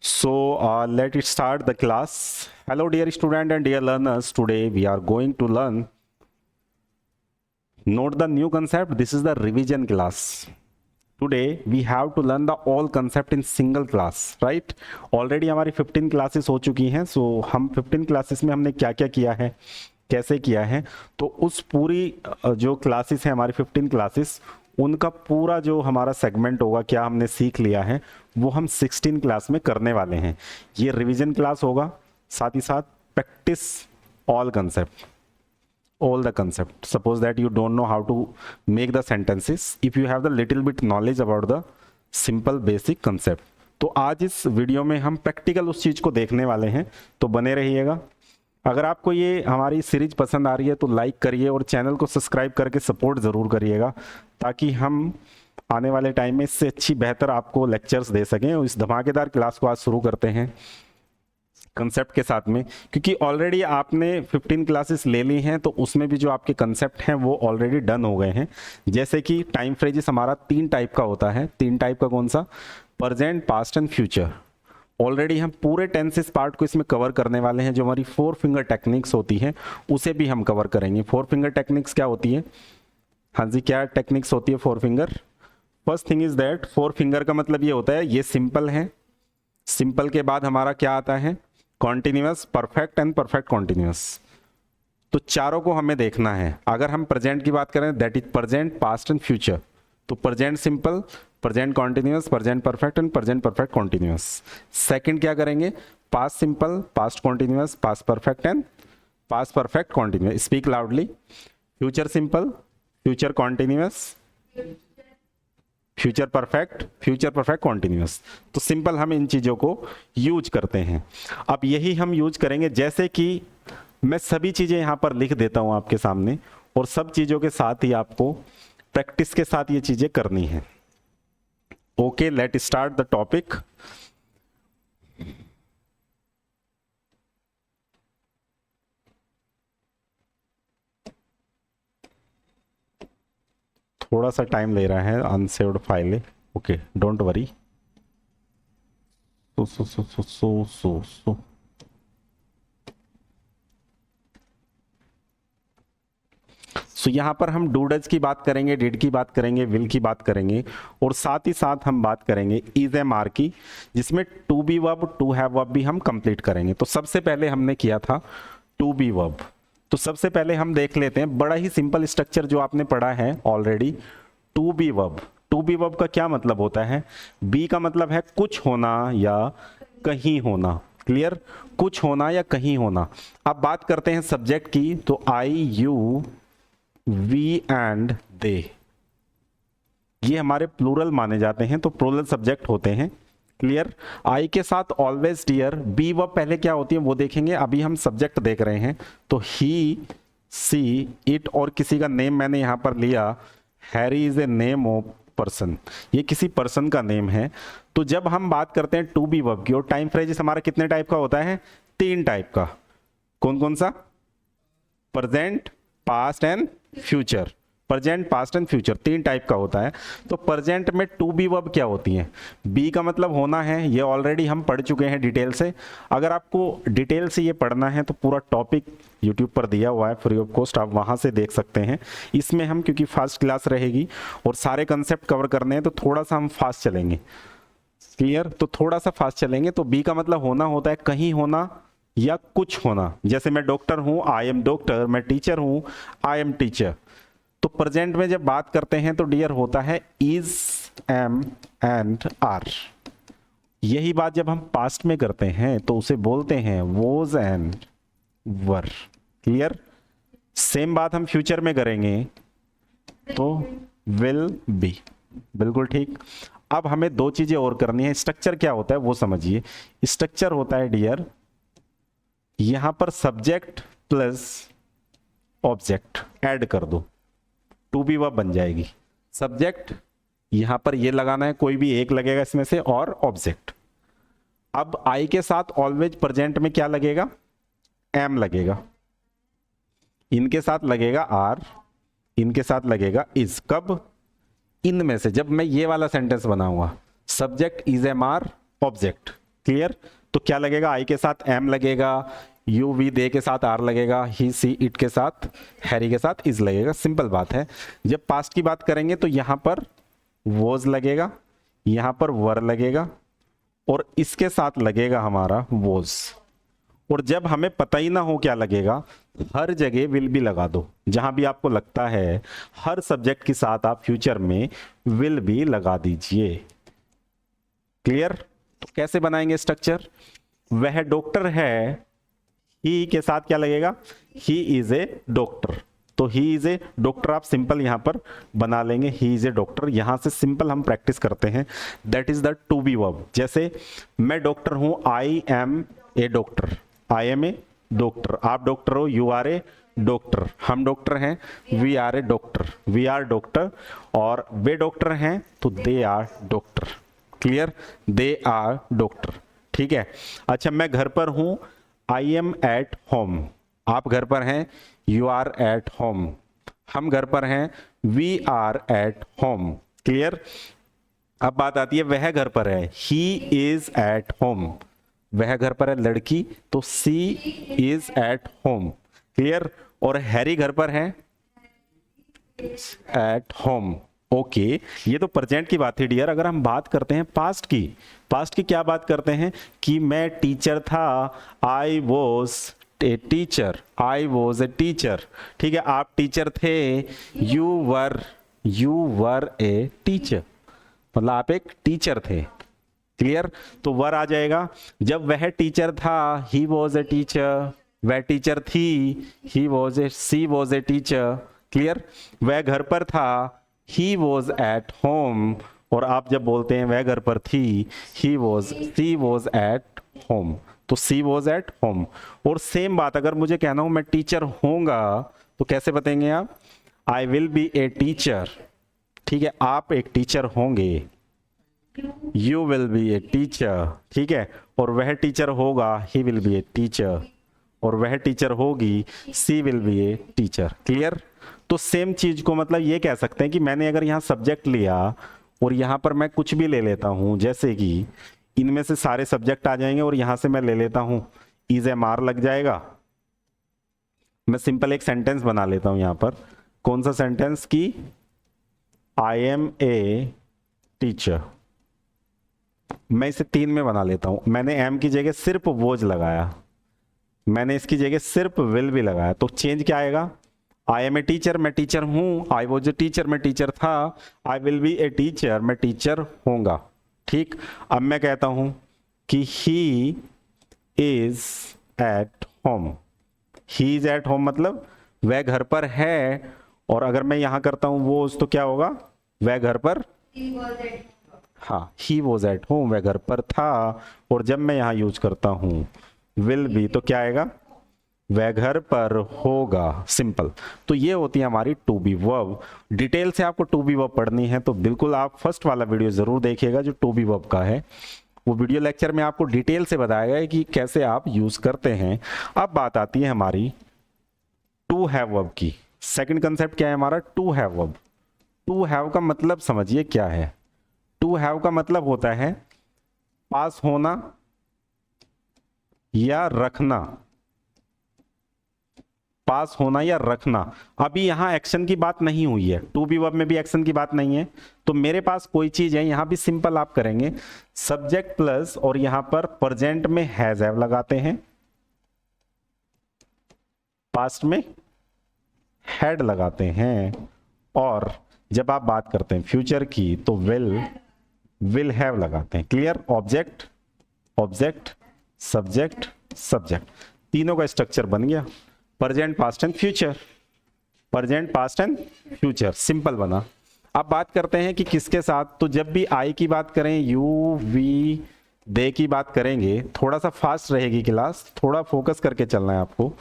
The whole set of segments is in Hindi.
So let it start the class. Hello dear student and dear learners. Today we are going to learn. Note the new concept. This is the revision class. Today we have to learn the all concept in single class, right? Already हमारी 15 classes हो चुकी हैं. So हम 15 classes में हमने क्या क्या किया है, कैसे किया है, तो उस पूरी जो क्लासेस हैं हमारी 15 क्लासेस, उनका पूरा जो हमारा सेगमेंट होगा, क्या हमने सीख लिया है, वो हम 16 क्लास में करने वाले हैं. ये रिवीजन क्लास होगा, साथ ही साथ practice all concept, all the concept. Suppose that you don't know how to make the sentences, if you have the little bit knowledge about the simple basic concept. तो आज इस वीडियो में हम प्रैक्टिकल उस चीज़ को देखने वाले हैं, तो बने रहिएगा. अगर आपको ये हमारी सीरीज पसंद आ रही है तो लाइक करिए और चैनल को सब्सक्राइब करके सपोर्ट ज़रूर करिएगा, ताकि हम आने वाले टाइम में इससे अच्छी बेहतर आपको लेक्चर्स दे सकें. और इस धमाकेदार क्लास को आज शुरू करते हैं कंसेप्ट के साथ में, क्योंकि ऑलरेडी आपने 15 क्लासेस ले ली हैं, तो उसमें भी जो आपके कंसेप्ट हैं वो ऑलरेडी डन हो गए हैं. जैसे कि टाइम फ्रेजेस हमारा 3 टाइप का होता है. 3 टाइप का कौन सा? Present, past and future. Already हम पूरे टेंसेस पार्ट को इसमें कवर करने वाले हैं. जो हमारी 4 फिंगर टेक्निक्स होती हैं उसे भी हम कवर करेंगे. 4 फिंगर टेक्निक्स क्या होती है? हाँ जी, क्या टेक्निक्स होती है 4 finger? First thing is that 4 finger का मतलब ये होता है, ये सिंपल है. सिंपल के बाद हमारा क्या आता है? Continuous, perfect and perfect continuous. तो चारों को हमें देखना है. अगर हम प्रेजेंट की बात करें, that is present, past and future. तो present simple, present continuous, present perfect and present perfect continuous. Second क्या करेंगे? Past simple, past continuous, past perfect and past perfect continuous. Speak loudly. Future simple, future continuous, future perfect continuous. तो सिंपल हम इन चीज़ों को यूज करते हैं. अब यही हम यूज करेंगे. जैसे कि मैं सभी चीज़ें यहाँ पर लिख देता हूँ आपके सामने, और सब चीज़ों के साथ ही आपको प्रैक्टिस के साथ ये चीज़ें करनी है. Okay, let start the topic. थोड़ा सा टाइम ले रहा है, अनसेव्ड फाइल है. Okay, don't worry. सो यहाँ पर हम डूडज की बात करेंगे, डिड की बात करेंगे, विल की बात करेंगे, और साथ ही साथ हम बात करेंगे इज एम आर की, जिसमें to be verb, to have verb भी हम कंप्लीट करेंगे. तो सबसे पहले हमने किया था टू बी वर्ब. तो सबसे पहले हम देख लेते हैं, बड़ा ही सिंपल स्ट्रक्चर जो आपने पढ़ा है already. To be verb. To be verb का क्या मतलब होता है? बी का मतलब है कुछ होना या कहीं होना. क्लियर? कुछ होना या कहीं होना. अब बात करते हैं सब्जेक्ट की. तो आई, यू, वी एंड दे, ये हमारे प्लूरल माने जाते हैं, तो प्लूरल सब्जेक्ट होते हैं. क्लियर? आई के साथ ऑलवेज डियर. बी वर्ब पहले क्या होती है वो देखेंगे. अभी हम सब्जेक्ट देख रहे हैं. तो ही, सी, इट, और किसी का नेम मैंने यहां पर लिया. Harry is a name of person. ये किसी पर्सन का नेम है. तो जब हम बात करते हैं टू बी वर्ब की, और टाइम फ्रेजेस हमारा कितने टाइप का होता है? 3 टाइप का. कौन कौन सा? Present, past and future. Present, past and future 3 type का होता है. तो प्रेजेंट में टू बी वर्ब क्या होती है? बी का मतलब होना है. ये ऑलरेडी हम पढ़ चुके हैं डिटेल से. अगर आपको डिटेल से ये पढ़ना है तो पूरा टॉपिक यूट्यूब पर दिया हुआ है फ्री ऑफ कॉस्ट, आप वहाँ से देख सकते हैं. इसमें हम, क्योंकि फास्ट क्लास रहेगी और सारे कंसेप्ट कवर करने हैं, तो थोड़ा सा हम फास्ट चलेंगे. क्लियर? तो थोड़ा सा फास्ट चलेंगे. तो बी का मतलब होना होता है कहीं होना या कुछ होना. जैसे मैं डॉक्टर हूं, आई एम डॉक्टर. मैं टीचर हूं, आई एम टीचर. तो प्रेजेंट में जब बात करते हैं तो डियर होता है इज, एम एंड आर. यही बात जब हम पास्ट में करते हैं तो उसे बोलते हैं was and were. Clear? Same बात हम फ्यूचर में करेंगे तो विल बी. बिल्कुल ठीक. अब हमें 2 चीजें और करनी है. स्ट्रक्चर क्या होता है वो समझिए. स्ट्रक्चर होता है डियर, यहां पर सब्जेक्ट प्लस ऑब्जेक्ट ऐड कर दो, टू बी वर्ब बन जाएगी. सब्जेक्ट यहां पर ये लगाना है, कोई भी एक लगेगा इसमें से, और ऑब्जेक्ट. अब आई के साथ ऑलवेज प्रेजेंट में क्या लगेगा? एम लगेगा. इनके साथ लगेगा आर, इनके साथ लगेगा इज. कब? इनमें से जब मैं ये वाला सेंटेंस बनाऊंगा, subject is M R, object. Clear? तो क्या लगेगा, आई के साथ एम लगेगा, यू वी दे के साथ आर लगेगा, ही सी इट के साथ, हैरी के साथ इज लगेगा। सिंपल बात है। जब पास्ट की बात करेंगे तो यहां पर वॉज लगेगा, यहां पर वर लगेगा और इसके साथ लगेगा हमारा वॉज। और जब हमें पता ही ना हो क्या लगेगा, हर जगह विल भी लगा दो। जहां भी आपको लगता है हर सब्जेक्ट के साथ आप फ्यूचर में विल भी लगा दीजिए। क्लियर? तो कैसे बनाएंगे स्ट्रक्चर? वह डॉक्टर है, ही के साथ क्या लगेगा, ही इज ए डॉक्टर। तो ही इज ए डॉक्टर आप सिंपल यहां पर बना लेंगे, ही इज ए डॉक्टर। यहां से सिंपल हम प्रैक्टिस करते हैं, that is the to be verb. जैसे मैं डॉक्टर हूं, I am a doctor, I am a doctor. आप डॉक्टर हो, यू आर ए डॉक्टर। हम डॉक्टर हैं, we are a doctor, we are doctor. और वे डॉक्टर हैं तो they are doctor. Clear? They are doctor. ठीक है। अच्छा, मैं घर पर हूं, आई एम एट होम। आप घर पर हैं, यू आर एट होम। हम घर पर हैं, we are at home. Clear? अब बात आती है, वह घर पर है, ही इज एट होम। वह घर पर है लड़की, तो सी इज एट होम। क्लियर? और हैरी घर पर है, एट होम। ओके, ये तो प्रेजेंट की बात है डियर। अगर हम बात करते हैं पास्ट की, पास्ट की क्या बात करते हैं कि मैं टीचर था, I was a teacher, I was a teacher. ठीक है, आप टीचर थे, यू वर ए टीचर, मतलब आप एक टीचर थे। क्लियर? तो वर आ जाएगा। जब वह टीचर था, ही वॉज ए टीचर। वह टीचर थी, सी वॉज ए टीचर। क्लियर? वह घर पर था, ही वॉज एट होम। और आप जब बोलते हैं वह घर पर थी, सी वॉज एट होम, तो सी वॉज एट होम। और सेम बात अगर मुझे कहना हो मैं टीचर होऊंगा, तो कैसे बताएंगे आप? I will be a teacher. ठीक है, आप एक टीचर होंगे, you will be a teacher. ठीक है, और वह टीचर होगा, he will be a teacher. और वह टीचर होगी, she will be a teacher. Clear? तो सेम चीज को मतलब ये कह सकते हैं कि मैंने अगर यहां सब्जेक्ट लिया और यहां पर मैं कुछ भी ले लेता हूं, जैसे कि इनमें से सारे सब्जेक्ट आ जाएंगे और यहां से मैं ले लेता हूं इज एम आर लग जाएगा। मैं सिंपल एक सेंटेंस बना लेता हूं यहां पर। कौन सा सेंटेंस? की आई एम ए टीचर। मैं इसे 3 में बना लेता हूं। मैंने एम की जगह सिर्फ वोज लगाया, मैंने इसकी जगह सिर्फ विल भी लगाया, तो चेंज क्या आएगा? आई एम ए टीचर, मैं टीचर हूं, आई वॉज ए टीचर, मैं टीचर था, आई विल बी ए टीचर, मैं टीचर होऊंगा। ठीक, अब मैं कहता हूं कि he is at home. He is at home मतलब वह घर पर है, और अगर मैं यहां करता हूं वो, तो क्या होगा? वह घर पर, हाँ, ही वॉज एट होम, वह घर पर था। और जब मैं यहां यूज करता हूं विल बी, तो क्या आएगा? वह घर पर होगा। सिंपल। तो ये होती है हमारी टू बी वर्ब। डिटेल से आपको टू बी वर्ब पढ़नी है तो बिल्कुल आप फर्स्ट वाला वीडियो जरूर देखिएगा जो टू बी वर्ब का है। वो वीडियो लेक्चर में आपको डिटेल से बताया गया है कि कैसे आप यूज करते हैं। अब बात आती है हमारी टू हैव वर्ब की। सेकंड कंसेप्ट क्या है हमारा? To have verb. To have का मतलब समझिए क्या है। टू हैव का मतलब होता है पास होना या रखना, पास होना या रखना। अभी यहां एक्शन की बात नहीं हुई है, टू बी वर्ब में भी एक्शन की बात नहीं है, तो मेरे पास कोई चीज है, यहां भी सिंपल आप करेंगे सब्जेक्ट प्लस, और यहां पर प्रेजेंट में हैज हैव लगाते हैं, पास्ट में हैड लगाते हैं, और जब आप बात करते हैं फ्यूचर की तो विल हैव लगाते हैं। Clear? Object object subject subject, तीनों का स्ट्रक्चर बन गया। Present, past and future, present, past and future, simple बना। अब बात करते हैं कि किसके साथ, तो जब भी आई की बात करें, यू वी दे की बात करेंगे, थोड़ा सा फास्ट रहेगी क्लास, थोड़ा फोकस करके चलना है आपको।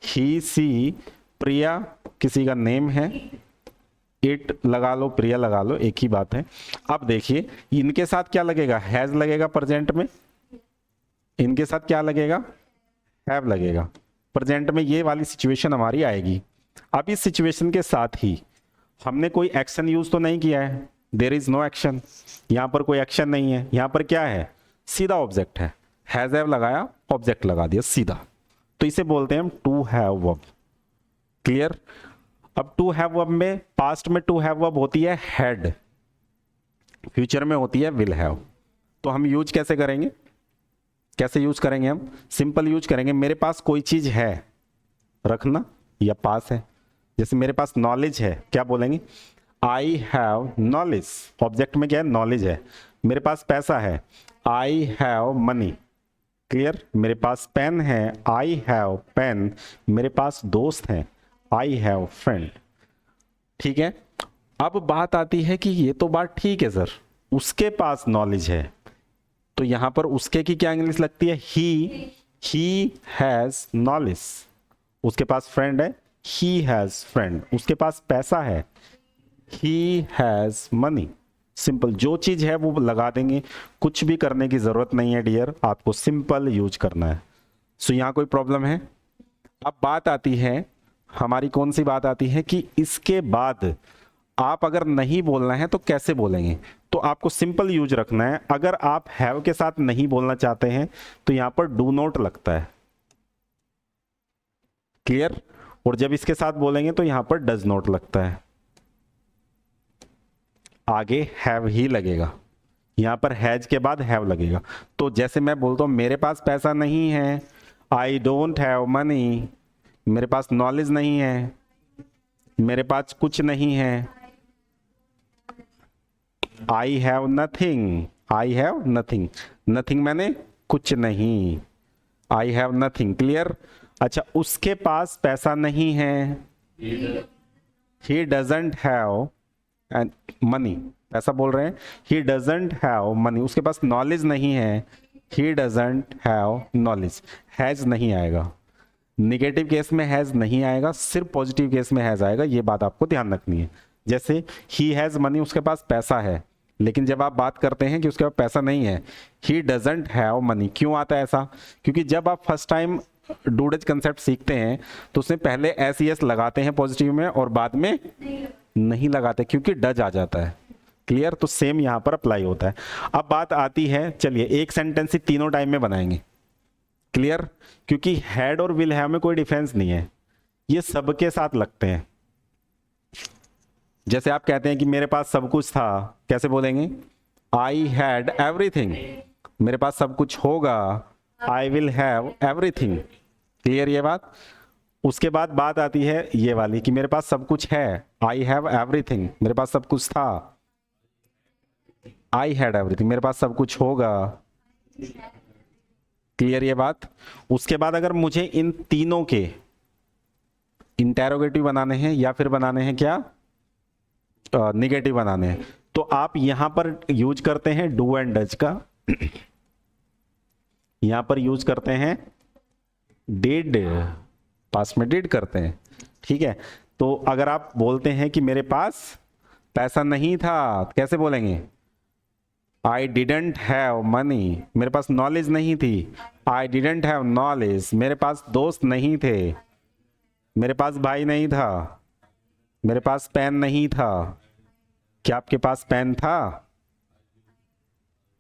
ही सी, प्रिया किसी का नेम है, इट लगा लो, प्रिया लगा लो, एक ही बात है। अब देखिए इनके साथ क्या लगेगा? हैज लगेगा प्रेजेंट में, इनके साथ क्या लगेगा? हैव लगेगा। प्रेजेंट में ये वाली सिचुएशन हमारी आएगी। अब इस सिचुएशन के साथ ही हमने कोई एक्शन यूज तो नहीं किया है, देयर इज नो एक्शन, यहां पर कोई एक्शन नहीं है, यहां पर क्या है? सीधा ऑब्जेक्ट है, हैज हैव लगाया, ऑब्जेक्ट लगा दिया सीधा, तो इसे बोलते हैं हम टू हैव वर्ब। क्लियर? अब टू हैव वर्ब में पास्ट में टू हैव वर्ब होती है हैड, फ्यूचर में होती है विल हैव। तो हम यूज कैसे करेंगे, कैसे यूज करेंगे? हम सिंपल यूज करेंगे, मेरे पास कोई चीज है, रखना या पास है, जैसे मेरे पास नॉलेज है, क्या बोलेंगे? आई हैव नॉलेज, ऑब्जेक्ट में क्या है? नॉलेज है। मेरे पास पैसा है, आई हैव मनी। क्लियर? मेरे पास पेन है, आई हैव पेन। मेरे पास दोस्त हैं, आई हैव फ्रेंड। ठीक है, अब बात आती है कि ये तो बात ठीक है सर, उसके पास नॉलेज है, तो यहां पर उसके की क्या इंग्लिश लगती है? He has knowledge. उसके पास फ्रेंड है, ही हैज फ्रेंड। उसके पास पैसा है, ही हैज मनी। सिंपल, जो चीज है वो लगा देंगे, कुछ भी करने की जरूरत नहीं है डियर, आपको सिंपल यूज करना है। सो यहां कोई प्रॉब्लम है? अब बात आती है हमारी, कौन सी बात आती है कि इसके बाद आप अगर नहीं बोलना है तो कैसे बोलेंगे? तो आपको सिंपल यूज रखना है। अगर आप हैव के साथ नहीं बोलना चाहते हैं तो यहां पर डू नॉट लगता है। क्लियर? और जब इसके साथ बोलेंगे तो यहां पर डज नॉट लगता है, आगे हैव ही लगेगा। यहां पर हैज के बाद हैव लगेगा। तो जैसे मैं बोलता हूं मेरे पास पैसा नहीं है, आई डोंट हैव मनी। मेरे पास नॉलेज नहीं है, मेरे पास कुछ नहीं है, I have nothing. I have nothing, nothing मैंने कुछ नहीं, आई हैव नथिंग। क्लियर? अच्छा, उसके पास पैसा नहीं है, ही डजंट हैव मनी। ऐसा बोल रहे हैं, ही डजंट हैव मनी। उसके पास नॉलेज नहीं है, he doesn't have knowledge. Has नहीं आएगा, निगेटिव केस में हैज नहीं आएगा, सिर्फ पॉजिटिव केस में हैज आएगा। ये बात आपको ध्यान रखनी है। जैसे ही हैज मनी, उसके पास पैसा है, लेकिन जब आप बात करते हैं कि उसके पास पैसा नहीं है, ही डजंट हैव मनी, क्यों आता है ऐसा? क्योंकि जब आप फर्स्ट टाइम डूडज कंसेप्ट सीखते हैं तो उसमें पहले एस यस लगाते हैं पॉजिटिव में और बाद में नहीं लगाते, क्योंकि डज आ जाता है। क्लियर? तो सेम यहां पर अप्लाई होता है। अब बात आती है, चलिए एक सेंटेंस ही तीनों टाइम में बनाएंगे। क्लियर? क्योंकि हैड और विल हैव में कोई डिफरेंस नहीं है, ये सबके साथ लगते हैं। जैसे आप कहते हैं कि मेरे पास सब कुछ था, कैसे बोलेंगे? I had everything. मेरे पास सब कुछ होगा, आई विल हैव एवरीथिंग। क्लियर ये बात? उसके बाद बात आती है ये वाली कि मेरे पास सब कुछ है, आई हैव एवरीथिंग। मेरे पास सब कुछ था, आई हैड एवरीथिंग। मेरे पास सब कुछ होगा। क्लियर ये बात? उसके बाद अगर मुझे इन तीनों के इंटेरोगेटिव बनाने हैं या फिर बनाने हैं क्या, निगेटिव बनाने हैं, तो आप यहां पर यूज करते हैं डू एंड डज का, यहां पर यूज करते हैं डिड, पास्ट में डिड करते हैं। ठीक है? तो अगर आप बोलते हैं कि मेरे पास पैसा नहीं था, कैसे बोलेंगे? I didn't have money. मेरे पास नॉलेज नहीं थी, आई डिडेंट हैव नॉलेज। मेरे पास दोस्त नहीं थे, मेरे पास भाई नहीं था, मेरे पास पेन नहीं था। क्या आपके पास पेन था?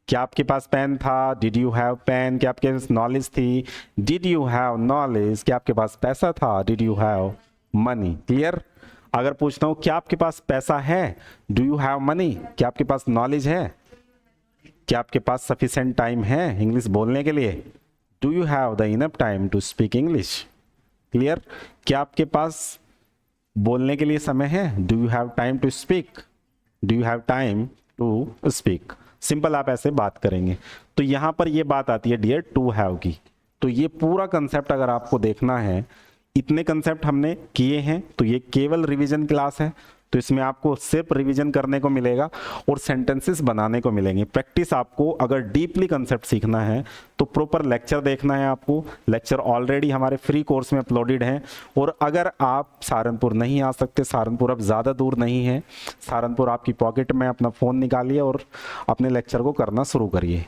क्या आपके पास पेन था? Did you have pen? क्या आपके पास नॉलेज थी? Did you have knowledge? क्या आपके पास पैसा था? Did you have money? Clear? अगर पूछता हूं क्या आपके पास पैसा है, डू यू हैव मनी? क्या आपके पास नॉलेज है? क्या आपके पास सफिशिएंट टाइम है इंग्लिश बोलने के लिए? Do you have the enough time to speak English? Clear? क्या आपके पास बोलने के लिए समय है? Do you have time to speak? Do you have time to speak? Simple आप ऐसे बात करेंगे। तो यहां पर ये बात आती है डियर टू हैव की। तो ये पूरा कंसेप्ट अगर आपको देखना है, इतने कंसेप्ट हमने किए हैं, तो ये केवल रिवीजन क्लास है, तो इसमें आपको सिर्फ रिवीजन करने को मिलेगा और सेंटेंसेस बनाने को मिलेंगे। प्रैक्टिस आपको अगर डीपली कंसेप्ट सीखना है तो प्रॉपर लेक्चर देखना है आपको। लेक्चर ऑलरेडी हमारे फ्री कोर्स में अपलोडेड हैं। और अगर आप सहारनपुर नहीं आ सकते, सहारनपुर अब ज़्यादा दूर नहीं है, सहारनपुर आपकी पॉकेट में, अपना फ़ोन निकालिए और अपने लेक्चर को करना शुरू करिए।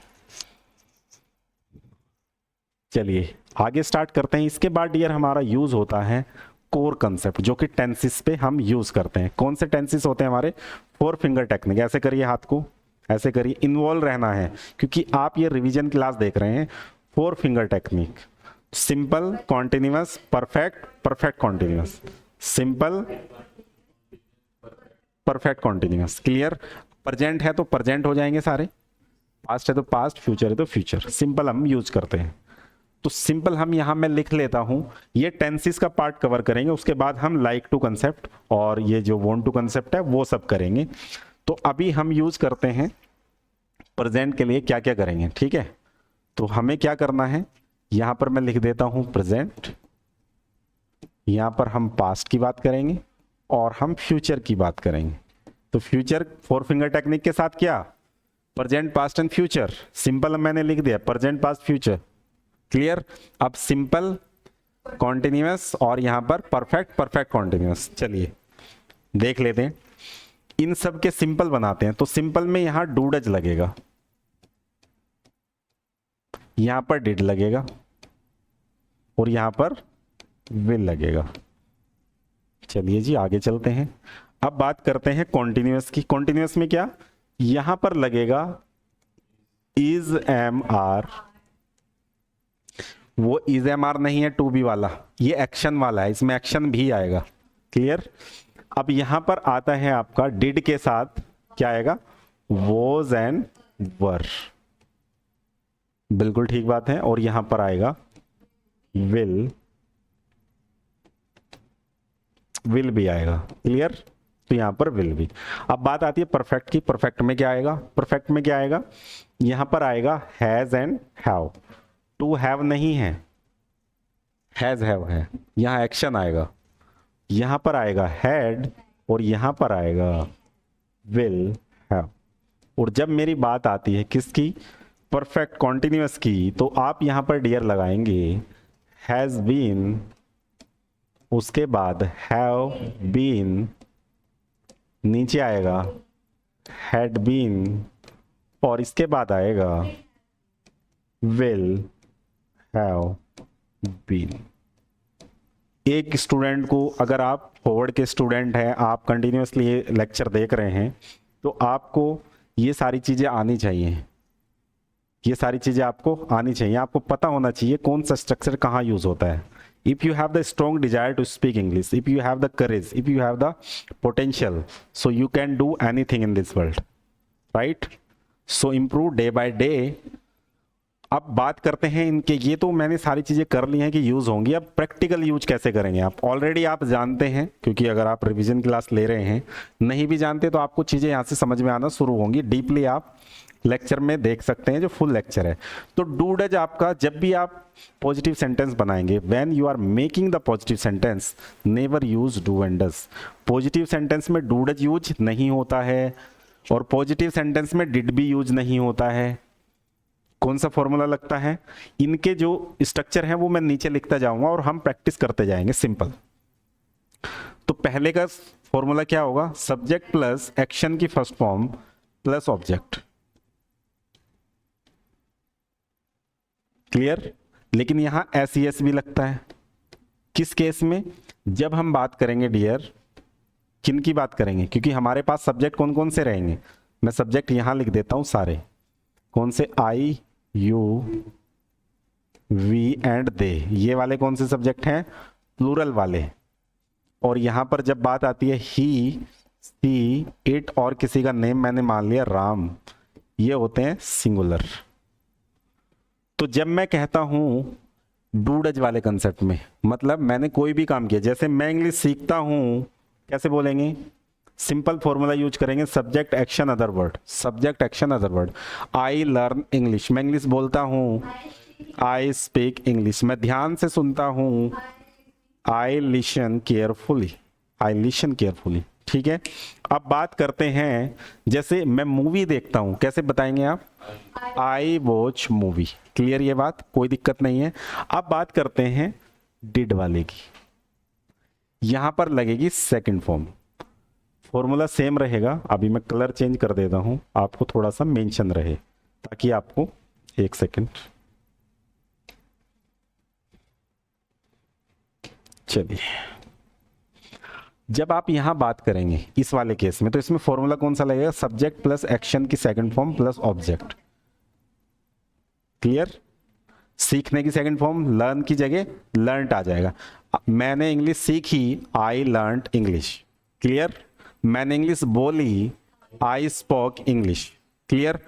चलिए आगे स्टार्ट करते हैं। इसके बाद डियर हमारा यूज़ होता है कोर कंसेप्ट, जो कि टेंसिस पे हम यूज करते हैं। कौन से टेंसिस होते हैं हमारे? 4 फिंगर टेक्निक। ऐसे करिए हाथ को, ऐसे करिए, इन्वॉल्व रहना है, क्योंकि आप ये रिवीजन क्लास देख रहे हैं। 4 finger technique, simple, continuous, perfect, perfect continuous, simple, perfect continuous. Clear? Present है तो प्रेजेंट हो जाएंगे सारे, पास्ट है तो पास्ट, फ्यूचर है तो फ्यूचर। सिंपल हम यूज करते हैं, तो सिंपल हम यहां मैं लिख लेता हूं। ये टेंसेस का पार्ट कवर करेंगे, उसके बाद हम लाइक टू कंसेप्ट और ये जो वांट टू कंसेप्ट है वो सब करेंगे। तो अभी हम यूज करते हैं प्रेजेंट के लिए क्या क्या करेंगे, ठीक है? तो हमें क्या करना है, यहां पर मैं लिख देता हूं प्रेजेंट, यहां पर हम पास्ट की बात करेंगे और हम फ्यूचर की बात करेंगे। तो फ्यूचर 4 फिंगर टेक्निक के साथ क्या, present, past and future. Simple मैंने लिख दिया, प्रेजेंट, पास्ट, फ्यूचर। क्लियर? अब सिंपल, कॉन्टिन्यूअस और यहां पर परफेक्ट, परफेक्ट कॉन्टिन्यूअस। चलिए देख लेते हैं, इन सब के सिंपल बनाते हैं। तो सिंपल में यहां डूडज लगेगा, यहां पर डिड लगेगा और यहां पर विल लगेगा। चलिए जी आगे चलते हैं। अब बात करते हैं कॉन्टिन्यूअस की। कॉन्टिन्यूअस में क्या, यहां पर लगेगा इज एम आर, वो इज एम आर नहीं है टू बी वाला, ये एक्शन वाला है, इसमें एक्शन भी आएगा। क्लियर? अब यहां पर आता है आपका डिड के साथ क्या आएगा, वॉज एंड वर। बिल्कुल ठीक बात है। और यहां पर आएगा विल, विल भी आएगा। क्लियर? तो यहां पर विल भी। अब बात आती है परफेक्ट की। परफेक्ट में क्या आएगा, परफेक्ट में क्या आएगा, यहां पर आएगा has and have. To have नहीं है, हैज हैव है, यहां एक्शन आएगा। यहां पर आएगा हैड और यहां पर आएगा विल हैव। और जब मेरी बात आती है किसकी, परफेक्ट कॉन्टिन्यूअस की, तो आप यहां पर डियर लगाएंगे हैज बीन, उसके बाद हैव बीन, नीचे आएगा हैड बीन और इसके बाद आएगा विल हैव बीन। एक स्टूडेंट को, अगर आप फॉरवर्ड के स्टूडेंट हैं, आप कंटिन्यूअसली ये लेक्चर देख रहे हैं, तो आपको ये सारी चीज़ें आनी चाहिए, ये सारी चीज़ें आपको आनी चाहिए। आपको पता होना चाहिए कौन सा स्ट्रक्चर कहाँ यूज़ होता है। If you have the strong desire to speak English, if you have the courage, if you have the potential, so you can do anything in this world, right? So improve day by day. अब बात करते हैं इनके, ये तो मैंने सारी चीज़ें कर ली हैं कि यूज़ होंगी। अब प्रैक्टिकल यूज कैसे करेंगे, आप ऑलरेडी आप जानते हैं, क्योंकि अगर आप रिवीजन क्लास ले रहे हैं, नहीं भी जानते तो आपको चीज़ें यहाँ से समझ में आना शुरू होंगी। डीपली आप लेक्चर में देख सकते हैं, जो फुल लेक्चर है। तो डू डज आपका, जब भी आप पॉजिटिव सेंटेंस बनाएंगे, when you are making the positive sentence, never use do and does. Positive sentence में डू डज यूज नहीं होता है और पॉजिटिव सेंटेंस में डिड भी यूज नहीं होता है। कौन सा फॉर्मूला लगता है, इनके जो स्ट्रक्चर है वो मैं नीचे लिखता जाऊंगा और हम प्रैक्टिस करते जाएंगे। सिंपल, तो पहले का फॉर्मूला क्या होगा, सब्जेक्ट प्लस एक्शन की first form plus object. Clear? लेकिन यहां एस भी लगता है। किस केस में, जब हम बात करेंगे डियर, किन की बात करेंगे, क्योंकि हमारे पास सब्जेक्ट कौन कौन से रहेंगे, मैं सब्जेक्ट यहां लिख देता हूं सारे, कौन से, आई, यू, वी एंड दे, ये वाले कौन से सब्जेक्ट हैं, प्लूरल वाले। और यहां पर जब बात आती है ही, सी, इट और किसी का नेम मैंने मान लिया राम, ये होते हैं सिंगुलर। तो जब मैं कहता हूं डू डज वाले कंसेप्ट में, मतलब मैंने कोई भी काम किया, जैसे मैं इंग्लिश सीखता हूं, कैसे बोलेंगे, सिंपल फॉर्मूला यूज करेंगे, subject action other word, subject action other word. आई लर्न इंग्लिश, मैं इंग्लिश बोलता हूं, आई स्पीक इंग्लिश, मैं ध्यान से सुनता हूं, I listen carefully, I listen carefully. ठीक है? अब बात करते हैं, जैसे मैं मूवी देखता हूं, कैसे बताएंगे आप, आई वॉच मूवी। क्लियर ये बात, कोई दिक्कत नहीं है। अब बात करते हैं डिड वाले की, यहां पर लगेगी सेकंड फॉर्म, फॉर्मूला सेम रहेगा। अभी मैं कलर चेंज कर देता हूं, आपको थोड़ा सा मेंशन रहे, ताकि आपको, एक सेकंड, चलिए जब आप यहां बात करेंगे इस वाले केस में, तो इसमें फॉर्मूला कौन सा लगेगा? सब्जेक्ट प्लस एक्शन की second form plus object. Clear? सीखने की सेकंड फॉर्म लर्न की जगह लर्नड आ जाएगा। मैंने इंग्लिश सीखी, आई लर्नड इंग्लिश। क्लियर? मैंने इंग्लिश बोली, आई स्पोक इंग्लिश। क्लियर?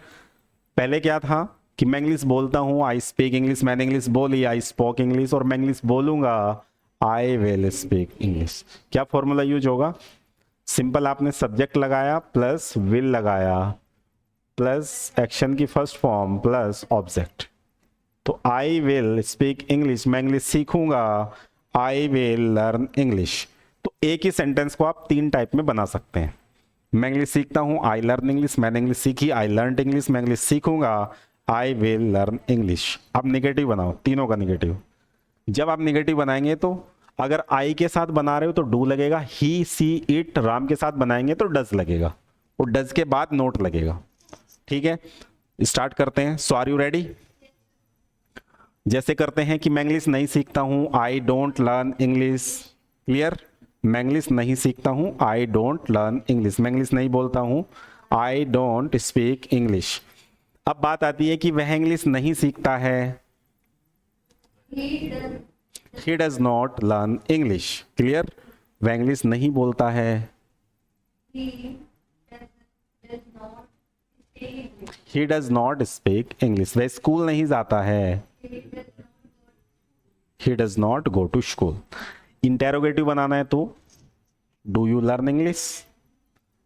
पहले क्या था कि मैं इंग्लिश बोलता हूं, आई स्पीक इंग्लिश। मैंने इंग्लिश बोली, आई स्पोक इंग्लिश। और मैं इंग्लिश बोलूंगा, आई विल स्पीक इंग्लिश। क्या फॉर्मूला यूज होगा? सिंपल, आपने सब्जेक्ट लगाया प्लस विल लगाया प्लस एक्शन की फर्स्ट फॉर्म प्लस ऑब्जेक्ट। तो आई विल स्पीक इंग्लिश, मैं इंग्लिश सीखूंगा, आई विल लर्न इंग्लिश। तो एक ही सेंटेंस को आप तीन टाइप में बना सकते हैं। मैं इंग्लिश सीखता हूं, आई लर्न इंग्लिश। मैंने इंग्लिश सीखी, आई लर्न इंग्लिश। मैं इंग्लिश सीखूंगा, आई विल लर्न इंग्लिश। अब निगेटिव बनाओ, तीनों का निगेटिव। जब आप निगेटिव बनाएंगे तो अगर आई के साथ बना रहे हो तो डू लगेगा, ही सी इट राम के साथ बनाएंगे तो डज लगेगा, और डज के बाद नोट लगेगा। ठीक है, स्टार्ट करते हैं। सो आर यू रेडी? जैसे करते हैं कि मैं इंग्लिश नहीं सीखता हूं, I don't learn English. Clear? मैं इंग्लिश नहीं सीखता हूं, आई डोंट लर्न इंग्लिश। मैं इंग्लिश नहीं बोलता हूं, आई डोंट स्पीक इंग्लिश। अब बात आती है कि वह इंग्लिश नहीं सीखता है, he does not learn English. Clear? वह इंग्लिश नहीं बोलता है, he does not speak English. वह स्कूल नहीं जाता है, he does not go to school। Interrogative बनाना है तो do you learn English,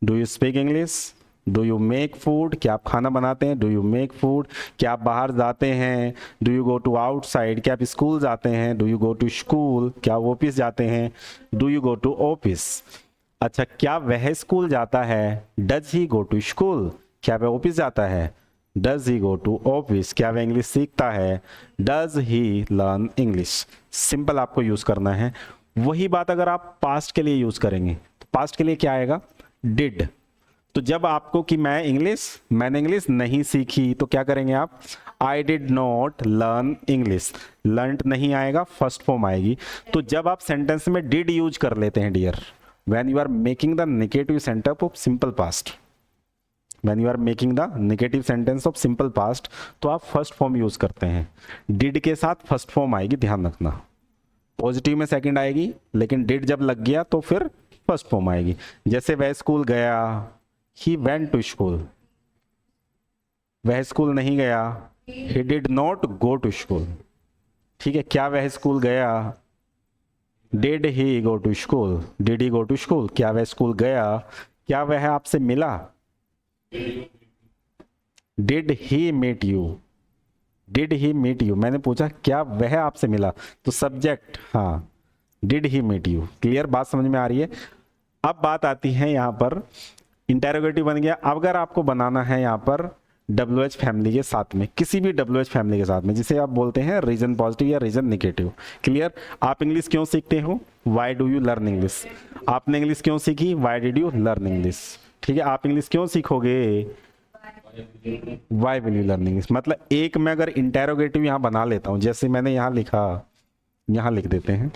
do you speak English, do you make food, क्या आप खाना बनाते हैं, डू यू मेक फूड, क्या आप बाहर जाते हैं, do you go to outside, क्या आप स्कूल जाते हैं, do you go to school, क्या आप ऑफिस जाते हैं, do you go to office. अच्छा, क्या वह स्कूल जाता है, does he go to school, क्या वह ऑफिस जाता है, does he go to office, क्या वह इंग्लिश सीखता है, does he learn English. Simple आपको यूज करना है। वही बात अगर आप पास्ट के लिए यूज करेंगे तो पास्ट के लिए क्या आएगा? डिड। तो जब आपको कि मैंने इंग्लिश नहीं सीखी तो क्या करेंगे आप? I did not learn English. Learn नहीं आएगा, फर्स्ट फॉर्म आएगी। तो जब आप सेंटेंस में डिड यूज कर लेते हैं dear, when you are making the negative sentence of simple past, when you are making the negative sentence of simple past, तो आप फर्स्ट फॉर्म यूज करते हैं। डिड के साथ फर्स्ट फॉर्म आएगी, ध्यान रखना। पॉजिटिव में सेकंड आएगी, लेकिन डिड जब लग गया तो फिर फर्स्ट फॉर्म आएगी। जैसे वह स्कूल गया, he went to school। वह स्कूल नहीं गया, he did not go to school। ठीक है, क्या वह स्कूल गया, did he go to school, did he go to school, क्या वह स्कूल गया, क्या वह आपसे मिला, did he meet you, did he meet you. मैंने पूछा क्या वह आपसे मिला, तो सब्जेक्ट, हाँ, did he meet you. Clear? बात समझ में आ रही है? अब बात आती है यहाँ पर इंटेरोगेटिव बन गया। अब अगर आपको बनाना है यहाँ पर WH फैमिली के साथ में, किसी भी WH फैमिली के साथ में, जिसे आप बोलते हैं रीजन पॉजिटिव या रीजन नेगेटिव। क्लियर? आप इंग्लिश क्यों सीखते हो, why do you learn English. आपने इंग्लिश क्यों सीखी, why did you learn English. ठीक है, आप इंग्लिश क्यों सीखोगे, why will you learn English. मतलब एक मैं अगर इंटेरोगेटिव यहां बना लेता हूं, जैसे मैंने यहां लिखा, यहां लिख देते हैं,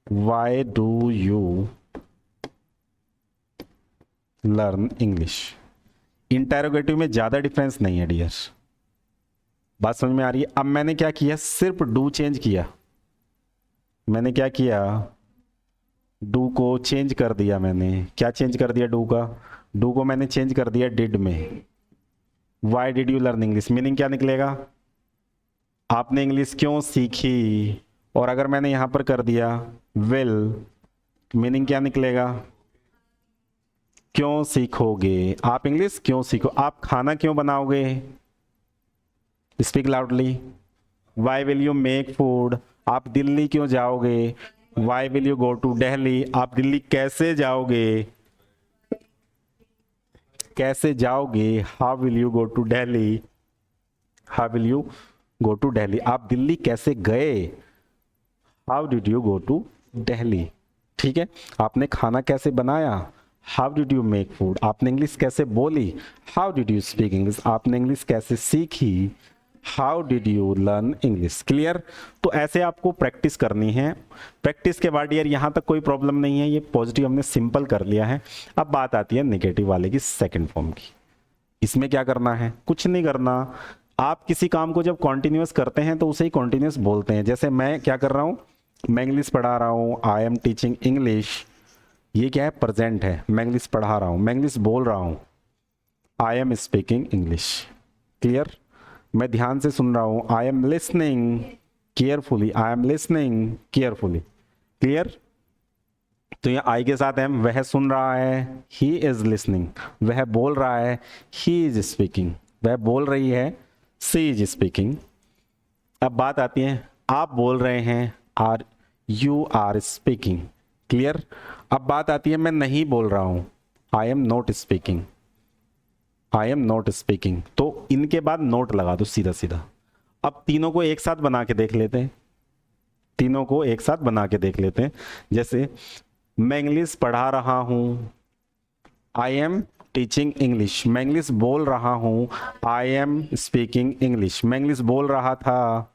Y do you learn English. Interrogative में ज्यादा डिफरेंस नहीं है डियर, बात समझ में आ रही है? अब मैंने क्या किया, सिर्फ डू चेंज किया। मैंने क्या किया, डू को चेंज कर दिया। मैंने क्या चेंज कर दिया, डू का, डू को मैंने चेंज कर दिया डिड में। Y did you learn English, meaning क्या निकलेगा, आपने इंग्लिश क्यों सीखी। और अगर मैंने यहां पर कर दिया विल, मीनिंग क्या निकलेगा, क्यों सीखोगे, आप इंग्लिश क्यों सीखो। आप खाना क्यों बनाओगे, speak loudly. Why will you make food, आप दिल्ली क्यों जाओगे, why will you go to Delhi, आप दिल्ली कैसे जाओगे, कैसे जाओगे, how will you go to Delhi, how will you go to Delhi, आप दिल्ली कैसे गए, how did you go to Delhi. ठीक है, आपने खाना कैसे बनाया, how did you make food. आपने इंग्लिश कैसे बोली, how did you speak English. आपने इंग्लिश कैसे सीखी, how did you learn English. Clear. तो ऐसे आपको प्रैक्टिस करनी है। प्रैक्टिस के बाद यार यहाँ तक कोई प्रॉब्लम नहीं है, ये पॉजिटिव हमने सिंपल कर लिया है। अब बात आती है नेगेटिव वाले की, सेकंड फॉर्म की। इसमें क्या करना है, कुछ नहीं करना। आप किसी काम को जब कॉन्टिन्यूस करते हैं तो उसे ही कॉन्टिन्यूस बोलते हैं। जैसे मैं क्या कर रहा हूँ, मैं इंग्लिश पढ़ा रहा हूँ, आई एम टीचिंग इंग्लिश, ये क्या है, प्रेजेंट है। मैं इंग्लिश पढ़ा रहा हूँ, मैं इंग्लिश बोल रहा हूँ, आई एम स्पीकिंग इंग्लिश। क्लियर। मैं ध्यान से सुन रहा हूँ, I am listening carefully, I am listening carefully. Clear. तो ये आई के साथ एम, वह सुन रहा है, ही इज लिसनिंग, वह बोल रहा है, ही इज स्पीकिंग, वह बोल रही है, सी इज स्पीकिंग। अब बात आती है, आप बोल रहे हैं, are you are speaking. Clear. अब बात आती है, मैं नहीं बोल रहा हूं, I am not speaking, I am not speaking. तो इनके बाद नोट लगा दो सीधा सीधा। अब तीनों को एक साथ बना के देख लेते हैं, तीनों को एक साथ बना के देख लेते हैं। जैसे मैं इंग्लिश पढ़ा रहा हूं, आई एम टीचिंग इंग्लिश, मैं इंग्लिश बोल रहा हूं, आई एम स्पीकिंग इंग्लिश, मैं इंग्लिश बोल रहा था,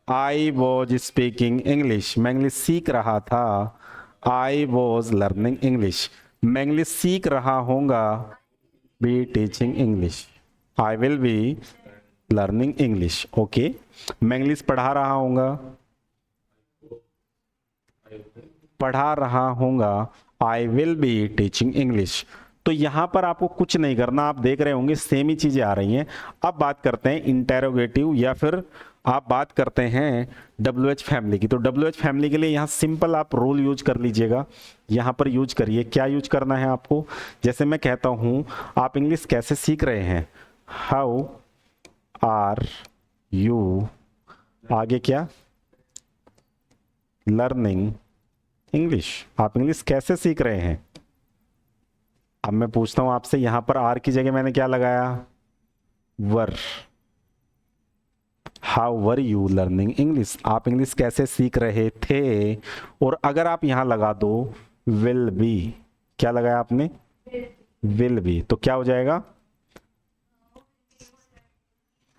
आई वॉज स्पीकिंग इंग्लिश, मैं इंग्लिश सीख रहा था, आई वॉज लर्निंग इंग्लिश, मैं इंग्लिश सीख रहा हूँगा, be teaching English, I will be learning English. Okay. मैं इंग्लिश पढ़ा रहा हूँगा, पढ़ा रहा हूँगा, I will be teaching English. तो यहां पर आपको कुछ नहीं करना, आप देख रहे होंगे सेम ही चीजें आ रही हैं। अब बात करते हैं इंटेरोगेटिव या फिर आप बात करते हैं WH फैमिली की। तो WH फैमिली के लिए यहाँ सिंपल आप रूल यूज कर लीजिएगा, यहाँ पर यूज करिए। क्या यूज करना है आपको, जैसे मैं कहता हूँ आप इंग्लिश कैसे सीख रहे हैं, हाउ आर यू, आगे क्या, लर्निंग इंग्लिश, आप इंग्लिश कैसे सीख रहे हैं। अब मैं पूछता हूं आपसे, यहां पर आर की जगह मैंने क्या लगाया, were, how were you learning English, आप इंग्लिश कैसे सीख रहे थे। और अगर आप यहां लगा दो विल बी, क्या लगाया आपने, विल बी, तो क्या हो जाएगा,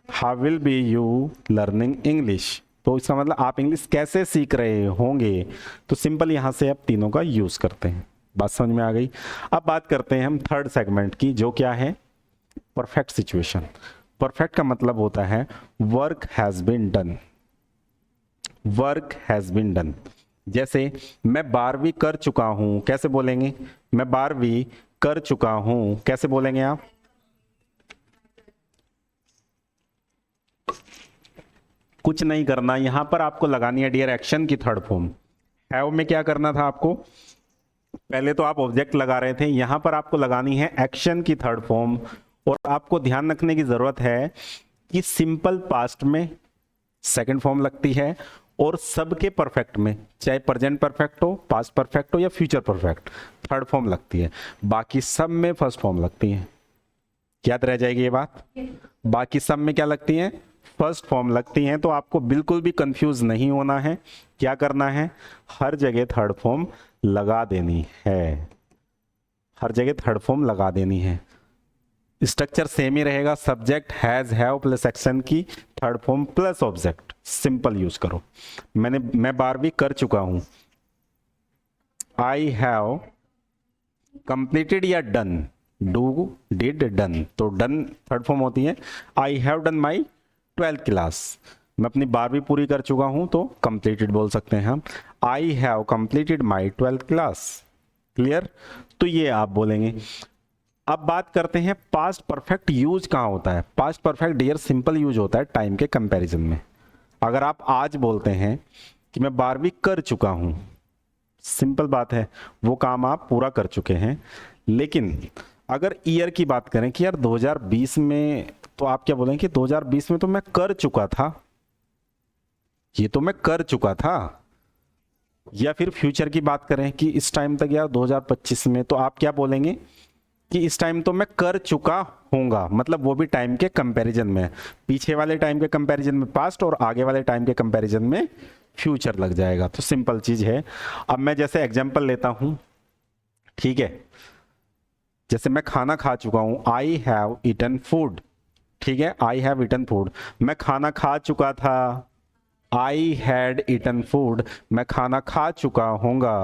how will be you learning English. तो इसका मतलब आप इंग्लिश कैसे सीख रहे होंगे। तो सिंपल यहां से आप तीनों का यूज करते हैं। बात समझ में आ गई। अब बात करते हैं हम थर्ड सेगमेंट की, जो क्या है, परफेक्ट सिचुएशन। परफेक्ट का मतलब होता है work has been done, work has been done. जैसे मैं 12वीं कर चुका हूं, कैसे बोलेंगे, मैं 12वीं कर चुका हूं, कैसे बोलेंगे आप, कुछ नहीं करना। यहां पर आपको लगानी है डियर एक्शन की थर्ड फॉर्म। हैव में क्या करना था आपको, पहले तो आप ऑब्जेक्ट लगा रहे थे, यहां पर आपको लगानी है एक्शन की थर्ड फॉर्म। और आपको ध्यान रखने की जरूरत है कि सिंपल पास्ट में सेकंड फॉर्म लगती है और सबके परफेक्ट में, चाहे प्रेजेंट परफेक्ट हो, पास्ट परफेक्ट हो या फ्यूचर परफेक्ट, थर्ड फॉर्म लगती है। बाकी सब में फर्स्ट फॉर्म लगती है। याद रह जाएगी ये बात, बाकी सब में क्या लगती है, फर्स्ट फॉर्म लगती हैं। तो आपको बिल्कुल भी कंफ्यूज नहीं होना है, क्या करना है, हर जगह थर्ड फॉर्म लगा देनी है, हर जगह थर्ड फॉर्म लगा देनी है। स्ट्रक्चर सेम ही रहेगा, subject has have plus action की third form plus object, simple use करो। मैं 12वीं कर चुका हूं, आई हैव कंप्लीटेड या डन, डू डिड डन, तो डन थर्ड फॉर्म होती है। I have done my 12th class, मैं अपनी 12वीं पूरी कर चुका हूं, तो कंप्लीटेड बोल सकते हैं हम, आई have completed my 12th class. Clear. तो ये आप बोलेंगे। अब बात करते हैं पास्ट परफेक्ट यूज कहां होता है। Past perfect dear simple use होता है टाइम के कंपैरिजन में। अगर आप आज बोलते हैं कि मैं 12वीं कर चुका हूं, सिंपल बात है, वो काम आप पूरा कर चुके हैं। लेकिन अगर ईयर की बात करें कि यार 2020 में, तो आप क्या बोलेंगे कि 2020 में तो मैं कर चुका था, ये तो मैं कर चुका था। या फिर फ्यूचर की बात करें कि इस टाइम तक यार 2025 में, तो आप क्या बोलेंगे कि इस टाइम तो मैं कर चुका हूंगा, मतलब वो भी टाइम के कंपैरिजन में, पीछे वाले टाइम के कंपैरिजन में पास्ट और आगे वाले टाइम के कंपैरिजन में फ्यूचर लग जाएगा। तो सिंपल चीज है। अब मैं जैसे एग्जांपल लेता हूं, ठीक है, जैसे मैं खाना खा चुका हूं, आई हैव ईटन फूड, ठीक है, आई हैव ईटन फूड, मैं खाना खा चुका था, आई हैड ईटन फूड, मैं खाना खा चुका हूंगा,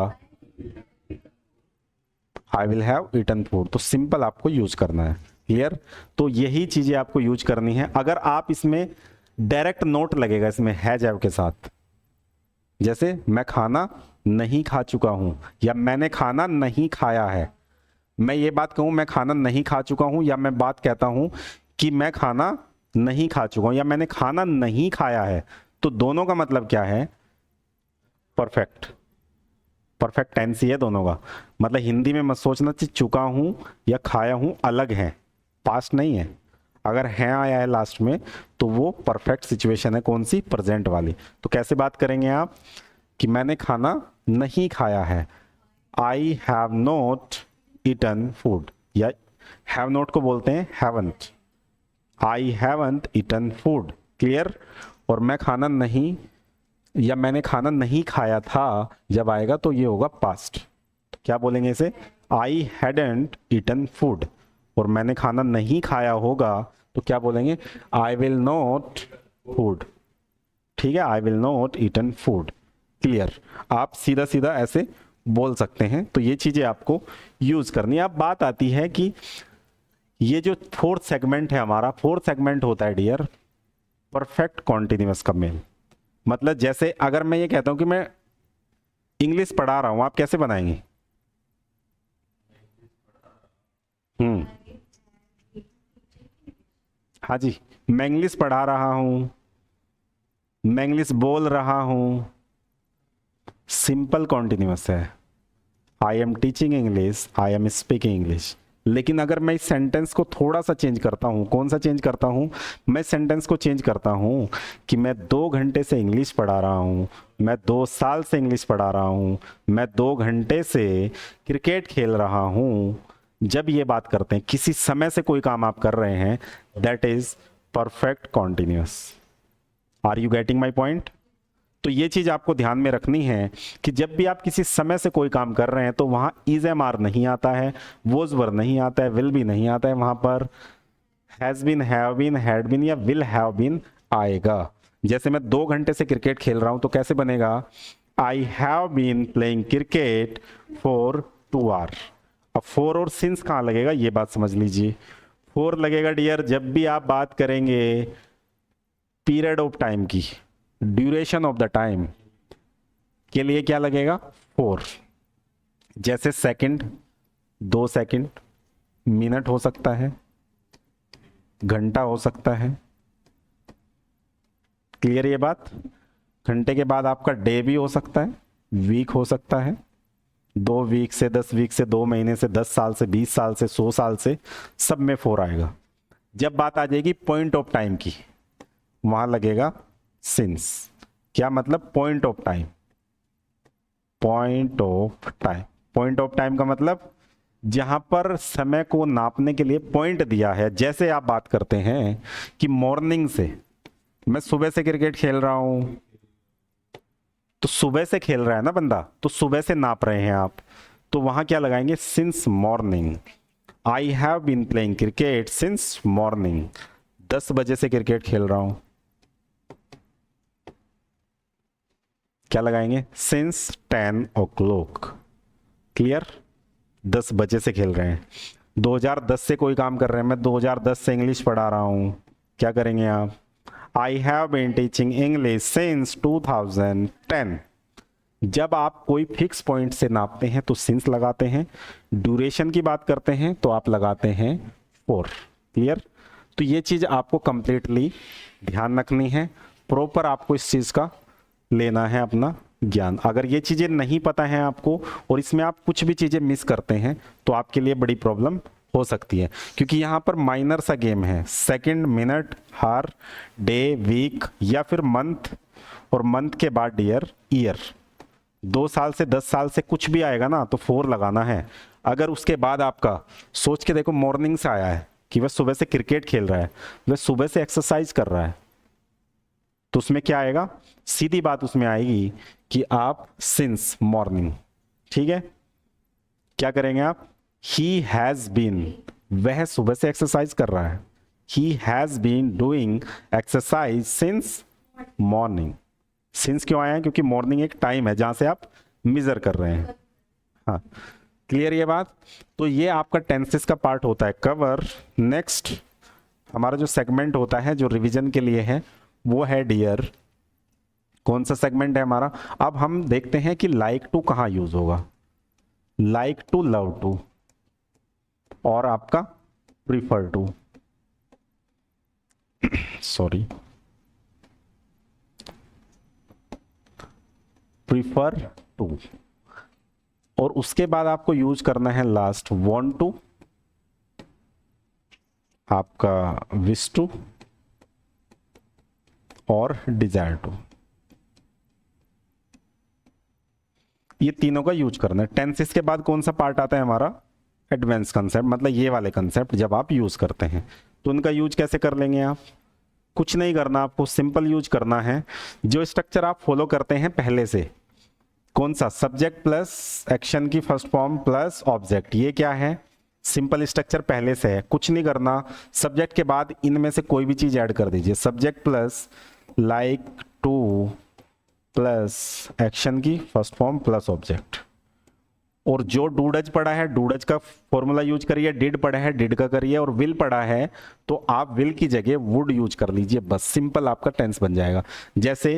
I will have eaten food. तो सिंपल आपको यूज करना है, क्लियर। तो यही चीजें आपको यूज करनी है। अगर आप इसमें डायरेक्ट नोट लगेगा इसमें हैज हैव के साथ, जैसे मैं खाना नहीं खा चुका हूं या मैंने खाना नहीं खाया है, मैं ये बात कहूं मैं खाना नहीं खा चुका हूं, या मैं बात कहता हूं कि मैं खाना नहीं खा चुका हूं या मैंने खाना नहीं खाया है, तो दोनों का मतलब क्या है? परफेक्ट, परफेक्ट टेंस ही है दोनों का। मतलब हिंदी में मत सोचना कि चुका हूं या खाया हूं अलग है, पास्ट नहीं है। अगर है आया है लास्ट में तो वो परफेक्ट सिचुएशन है, कौन सी? प्रेजेंट वाली। तो कैसे बात करेंगे आप कि मैंने खाना नहीं खाया है, I have not eaten food, या हैव नॉट को बोलते हैं haven't, I haven't eaten food, clear. और मैं खाना नहीं या मैंने खाना नहीं खाया था जब आएगा तो ये होगा पास्ट, तो क्या बोलेंगे इसे? I hadn't eaten food. और मैंने खाना नहीं खाया होगा तो क्या बोलेंगे? आई विल नॉट फूड, ठीक है, I will not eaten food, clear. आप सीधा सीधा ऐसे बोल सकते हैं। तो ये चीजें आपको यूज करनी है। अब बात आती है कि ये जो फोर्थ सेगमेंट है हमारा, फोर्थ सेगमेंट होता है डियर परफेक्ट कॉन्टिन्यूअस का मेल। मतलब जैसे अगर मैं ये कहता हूं कि मैं इंग्लिश पढ़ा रहा हूं, आप कैसे बनाएंगे? हाँ जी, मैं इंग्लिश पढ़ा रहा हूं, मैं इंग्लिश बोल रहा हूं, सिंपल कॉन्टिन्यूअस है। आई am teaching English, I am speaking English. लेकिन अगर मैं इस सेंटेंस को थोड़ा सा चेंज करता हूं, कौन सा चेंज करता हूं? मैं सेंटेंस को चेंज करता हूं कि मैं 2 घंटे से इंग्लिश पढ़ा रहा हूं, मैं 2 साल से इंग्लिश पढ़ा रहा हूं, मैं 2 घंटे से क्रिकेट खेल रहा हूं। जब ये बात करते हैं, किसी समय से कोई काम आप कर रहे हैं, that is perfect continuous. Are you getting my point? तो ये चीज आपको ध्यान में रखनी है कि जब भी आप किसी समय से कोई काम कर रहे हैं तो वहां इज एम आर नहीं आता है, वोज वर नहीं आता है, विल भी नहीं आता है, वहां पर has been, have been, had been या विल हैव बीन आएगा। जैसे मैं 2 घंटे से क्रिकेट खेल रहा हूं तो कैसे बनेगा? I have been playing cricket for 2 hour. अब फोर और सिंस कहां लगेगा ये बात समझ लीजिए। फोर लगेगा डियर जब भी आप बात करेंगे पीरियड ऑफ टाइम की, ड्यूरेशन ऑफ द टाइम के लिए क्या लगेगा? 4। जैसे सेकंड, 2 सेकंड, मिनट हो सकता है, घंटा हो सकता है, क्लियर ये बात? घंटे के बाद आपका डे भी हो सकता है, वीक हो सकता है, 2 वीक से, 10 वीक से, 2 महीने से, 10 साल से, 20 साल से, 100 साल से, सब में 4 आएगा। जब बात आ जाएगी पॉइंट ऑफ टाइम की, वहां लगेगा सिंस। क्या मतलब? Point of time, point of time. Point of time का मतलब जहां पर समय को नापने के लिए पॉइंट दिया है। जैसे आप बात करते हैं कि मॉर्निंग से, मैं सुबह से क्रिकेट खेल रहा हूं, तो सुबह से खेल रहा है ना बंदा, तो सुबह से नाप रहे हैं आप, तो वहां क्या लगाएंगे? Since morning. I have been playing cricket since morning, 10 बजे से क्रिकेट खेल रहा हूं, क्या लगाएंगे? Since 10 o'clock, clear? 10 बजे से खेल रहे हैं। 2010 से कोई काम कर रहे हैं, मैं 2010 से इंग्लिश पढ़ा रहा हूं, क्या करेंगे आप? I have been teaching English since 2010। जब आप कोई फिक्स पॉइंट से नापते हैं तो सिंस लगाते हैं, ड्यूरेशन की बात करते हैं तो आप लगाते हैं 4, क्लियर? तो ये चीज आपको कंप्लीटली ध्यान रखनी है, प्रॉपर आपको इस चीज का लेना है अपना ज्ञान। अगर ये चीजें नहीं पता है आपको और इसमें आप कुछ भी चीजें मिस करते हैं तो आपके लिए बड़ी प्रॉब्लम हो सकती है, क्योंकि यहां पर माइनर सा गेम है। सेकंड, मिनट, हार, डे, वीक या फिर मंथ, और मंथ के बाद डियर ईयर। 2 साल से 10 साल से कुछ भी आएगा ना तो 4 लगाना है। अगर उसके बाद आपका सोच के देखो मॉर्निंग से आया है कि वह सुबह से क्रिकेट खेल रहा है, वह सुबह से एक्सरसाइज कर रहा है, तो उसमें क्या आएगा? सीधी बात उसमें आएगी कि आप सिंस मॉर्निंग, ठीक है? क्या करेंगे आप? ही हैज बीन, वह सुबह से एक्सरसाइज कर रहा है, he has been doing exercise since morning. Since क्यों आया है? क्योंकि मॉर्निंग एक टाइम है जहां से आप मेजर कर रहे हैं। हाँ, क्लियर ये बात? तो ये आपका टेंसेस का पार्ट होता है कवर। नेक्स्ट हमारा जो सेगमेंट होता है जो रिवीजन के लिए है वो है डियर। कौन सा सेगमेंट है हमारा? अब हम देखते हैं कि लाइक टू कहां यूज होगा। लाइक टू, लव टू और आपका prefer to, sorry, prefer to. और उसके बाद आपको यूज करना है लास्ट वांट टू, आपका विश टू और डिजायर टू। ये तीनों का यूज करना है। टेंसेस के बाद कौन सा पार्ट आता है हमारा? एडवांस कंसेप्ट, मतलब ये वाले कंसेप्ट जब आप यूज करते हैं तो उनका यूज कैसे कर लेंगे आप? कुछ नहीं करना, आपको सिंपल यूज करना है जो स्ट्रक्चर आप फॉलो करते हैं पहले से। कौन सा? सब्जेक्ट प्लस एक्शन की फर्स्ट फॉर्म प्लस ऑब्जेक्ट। ये क्या है? सिंपल स्ट्रक्चर पहले से है, कुछ नहीं करना। सब्जेक्ट के बाद इनमें से कोई भी चीज ऐड कर दीजिए। Subject plus like two plus action की फर्स्ट फॉर्म प्लस ऑब्जेक्ट। और जो डूडज पड़ा है डूडज का फॉर्मूला यूज करिए, डिड पड़ा है डिड का करिए, और विल पड़ा है तो आप विल की जगह वुड यूज कर लीजिए। बस सिंपल आपका टेंस बन जाएगा। जैसे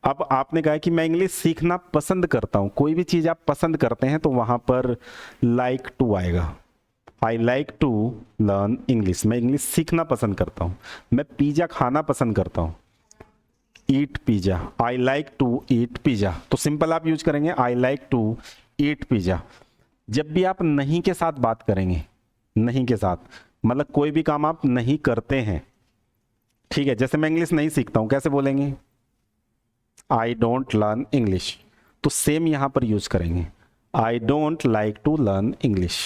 अब आपने कहा कि मैं इंग्लिश सीखना पसंद करता हूं, कोई भी चीज आप पसंद करते हैं तो वहां पर लाइक टू आएगा। I like to learn English, मैं इंग्लिश सीखना पसंद करता हूं। मैं पिज्जा खाना पसंद करता हूं, eat pizza. I like to eat pizza, तो सिंपल आप यूज करेंगे I like to eat pizza. जब भी आप नहीं के साथ बात करेंगे, नहीं के साथ मतलब कोई भी काम आप नहीं करते हैं, ठीक है, जैसे मैं इंग्लिश नहीं सीखता हूं, कैसे बोलेंगे? I don't learn English. तो सेम यहां पर यूज करेंगे, I don't like to learn English.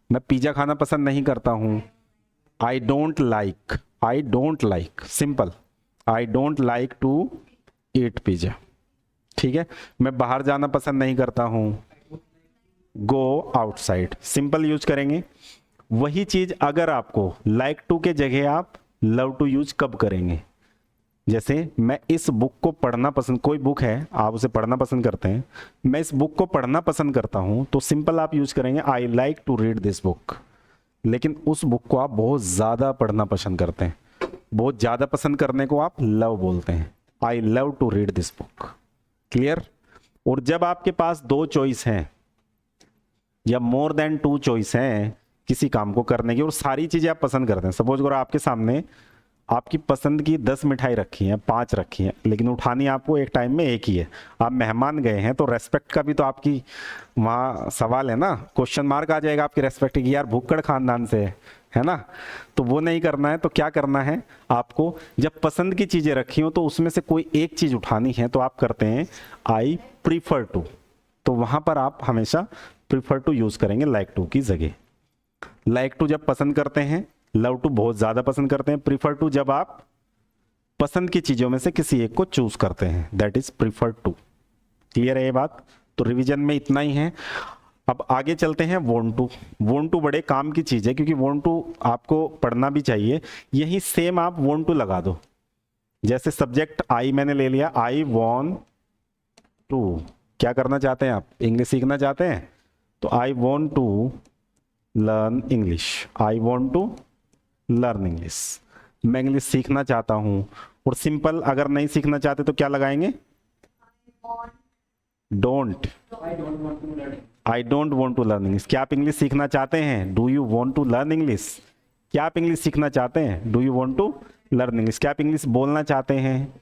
मैं पिज्जा खाना पसंद नहीं करता हूं, I don't like, I don't like, simple, I don't like to eat pizza. ठीक है, मैं बाहर जाना पसंद नहीं करता हूं, गो आउटसाइड, सिंपल यूज करेंगे। वही चीज अगर आपको लाइक टू के जगह आप लव टू यूज कब करेंगे? जैसे मैं इस बुक को पढ़ना पसंद, कोई बुक है आप उसे पढ़ना पसंद करते हैं, मैं इस बुक को पढ़ना पसंद करता हूं, तो सिंपल आप यूज करेंगे I like to read this book. लेकिन उस बुक को आप बहुत ज्यादा पढ़ना पसंद करते हैं, बहुत ज्यादा पसंद करने को आप लव बोलते हैं, I love to read this book. Clear? और जब आपके पास दो चॉइस हैं या मोर देन टू चॉइस हैं किसी काम को करने की और सारी चीजें आप पसंद करते हैं, सपोज करो आपके सामने आपकी पसंद की 10 मिठाई रखी है, 5 रखी है, लेकिन उठानी आपको एक टाइम में एक ही है, आप मेहमान गए हैं, तो रेस्पेक्ट का भी तो आपकी वहाँ सवाल है ना, क्वेश्चन मार्क आ जाएगा आपकी रेस्पेक्ट की, यार भुक्कड़ खानदान से है ना। तो वो नहीं करना है, तो क्या करना है आपको? जब पसंद की चीजें रखी हो तो उसमें से कोई एक चीज उठानी है तो आप करते हैं आई प्रीफर टू, तो वहां पर आप हमेशा प्रीफर टू यूज करेंगे लाइक टू की जगह। लाइक टू जब पसंद करते हैं, लव टू बहुत ज्यादा पसंद करते हैं, प्रीफर टू जब आप पसंद की चीजों में से किसी एक को चूज करते हैं, that is prefer to. Clear है ये बात? तो रिवीजन में इतना ही है। अब आगे चलते हैं वॉन्ट टू। वॉन्ट टू बड़े काम की चीज है, क्योंकि वॉन्ट टू आपको पढ़ना भी चाहिए। यही सेम आप वॉन्ट टू लगा दो, जैसे सब्जेक्ट आई मैंने ले लिया, आई वॉन्ट टू, क्या करना चाहते हैं आप? इंग्लिश सीखना चाहते हैं, तो I want to learn English, I want to learn English, मैं इंग्लिश सीखना चाहता हूं। और सिंपल अगर नहीं सीखना चाहते तो क्या लगाएंगे? Don't, I don't want to learn English. क्या आप इंग्लिश सीखना चाहते हैं? Do you want to learn English? क्या आप इंग्लिश सीखना चाहते हैं? Do you want to learn English? क्या आप इंग्लिश बोलना चाहते हैं?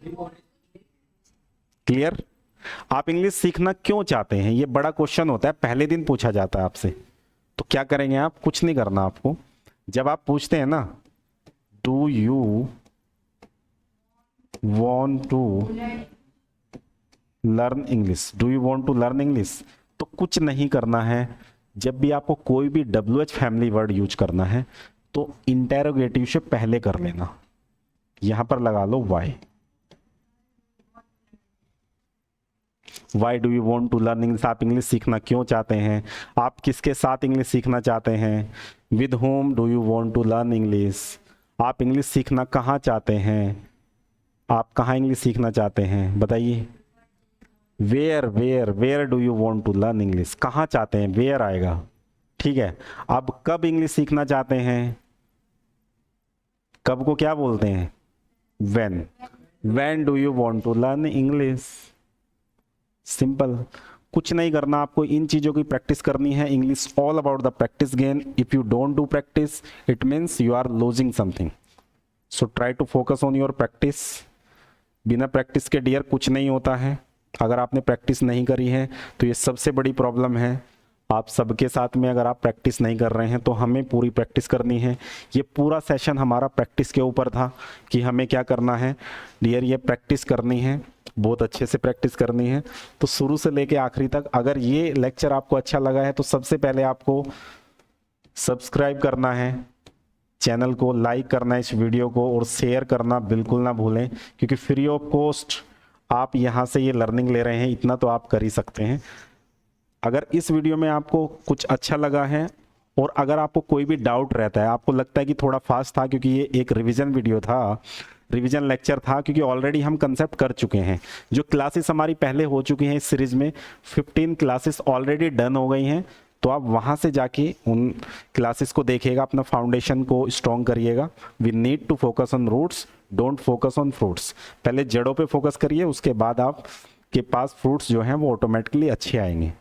क्लियर? आप इंग्लिश सीखना क्यों चाहते हैं? ये बड़ा क्वेश्चन होता है, पहले दिन पूछा जाता है आपसे। तो क्या करेंगे आप? कुछ नहीं करना आपको। जब आप पूछते हैं ना do you want to learn English, do you want to learn English, तो कुछ नहीं करना है। जब भी आपको कोई भी WH फैमिली वर्ड यूज करना है तो इंटेरोगेटिव से पहले कर लेना। यहां पर लगा लो why, why do you want to learn English, आप इंग्लिश सीखना क्यों चाहते हैं, आप किसके साथ इंग्लिश सीखना चाहते हैं, with home do you want to learn English, आप इंग्लिश सीखना कहाँ चाहते हैं, आप कहाँ इंग्लिश सीखना चाहते हैं बताइए। Where do you want to learn English, कहाँ चाहते हैं, वेयर आएगा, ठीक है। अब कब इंग्लिश सीखना चाहते हैं, कब को क्या बोलते हैं, when do you want to learn English. Simple, कुछ नहीं करना, आपको इन चीज़ों की प्रैक्टिस करनी है। English all about the practice gain. If you don't do practice it means you are losing something. So try to focus on your practice. बिना प्रैक्टिस के डियर कुछ नहीं होता है। अगर आपने प्रैक्टिस नहीं करी है तो ये सबसे बड़ी प्रॉब्लम है आप सबके साथ में। अगर आप प्रैक्टिस नहीं कर रहे हैं तो हमें पूरी प्रैक्टिस करनी है। ये पूरा सेशन हमारा प्रैक्टिस के ऊपर था कि हमें क्या करना है डियर, ये प्रैक्टिस करनी है, बहुत अच्छे से प्रैक्टिस करनी है। तो शुरू से लेके आखिरी तक अगर ये लेक्चर आपको अच्छा लगा है तो सबसे पहले आपको सब्सक्राइब करना है, चैनल को लाइक करना है इस वीडियो को, और शेयर करना बिल्कुल ना भूलें, क्योंकि फ्री ऑफ कॉस्ट आप यहाँ से ये लर्निंग ले रहे हैं, इतना तो आप कर ही सकते हैं। अगर इस वीडियो में आपको कुछ अच्छा लगा है और अगर आपको कोई भी डाउट रहता है, आपको लगता है कि थोड़ा फास्ट था क्योंकि ये एक रिवीजन वीडियो था, रिवीजन लेक्चर था, क्योंकि ऑलरेडी हम कंसेप्ट कर चुके हैं। जो क्लासेस हमारी पहले हो चुकी हैं इस सीरीज़ में 15 क्लासेस ऑलरेडी डन हो गई हैं, तो आप वहाँ से जाके उन क्लासेस को देखिएगा, अपना फाउंडेशन को स्ट्रॉन्ग करिएगा। We need to focus on roots, don't focus on fruits. पहले जड़ों पे फोकस करिए, उसके बाद आप के पास फ्रूट्स जो हैं वो ऑटोमेटिकली अच्छे आएंगे।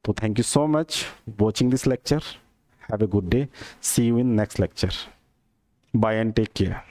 तो thank you so much watching this lecture. Have a good day. See you in next lecture. Bye and take care.